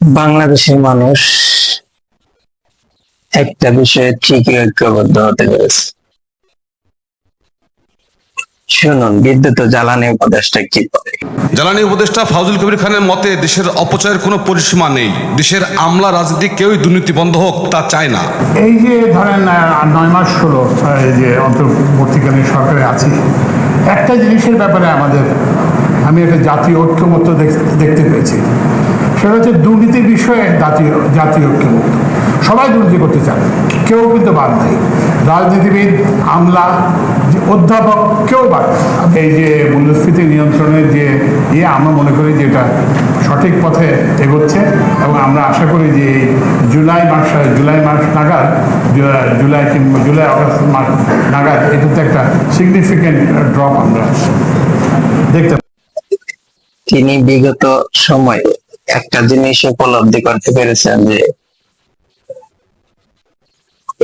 বাংলাদেশের মানুষ একটা বিষয়ে ঠিকই ঐক্যবদ্ধ হতে পেরেছে। শুনুন বিদ্যুৎ ও জ্বালানি উপদেষ্টা কি বলে। জ্বালানি উপদেষ্টা ফাউজুল কবির খানের মতে দেশের অপচয়ের কোনো পরিসীমা নেই। দেশের আমলা রাজনীতি কেউই দুর্নীতি বন্ধ হোক তা চায় না। এই যে ধরেন 9 মাস হলো এই যে অন্তর্বর্তীকালীন সরকারে আছি, একটা জিনিসের ব্যাপারে আমি একটা জাতীয় ঐক্যমত্য দেখতে পেয়েছি। সেটা হচ্ছে দুর্নীতির বিষয়ে জাতীয় ঐক্যমত্য। সবাই দুর্নীতি করতে চান, কেউ কিন্তু বাদ নেই। রাজনীতিবিদ, আমলা, অধ্যাপক কেউ বাদ নেই। এই যে মূল্যস্ফীতি নিয়ন্ত্রণের যে আমরা মনে করি যে এটা সঠিক পথে এগোচ্ছে এবং আমরা আশা করি যে জুলাই মাস নাগাদ, জুলাই আগস্ট মাস নাগাদ এটাতে একটা সিগনিফিকেন্ট ড্রপ আমরা দেখতে। তিনি বিগত সময়ে একটা জিনিস উপলব্ধি করতে পেরেছেন যে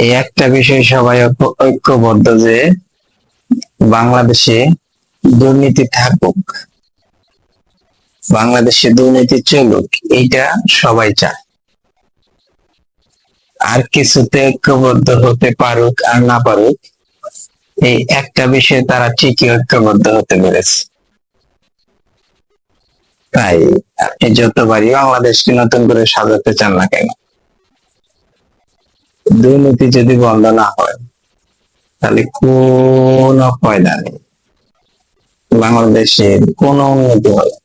এই একটা বিষয় সবাই ঐক্যবদ্ধ যে বাংলাদেশে দুর্নীতি থাকুক, বাংলাদেশে দুর্নীতি চলুক, এইটা সবাই চায়। আর কিছুতে ঐক্যবদ্ধ হতে পারুক আর না পারুক, এই একটা বিষয়ে তারা ঠিকই ঐক্যবদ্ধ হতে পেরেছে। তাই আপনি যতবারই বাংলাদেশকে নতুন করে সাজাতে চান না কেন, দুর্নীতি যদি বন্ধ না হয় তাহলে কোনো ফায়দা নেই, বাংলাদেশের কোনো উন্নতি হবে।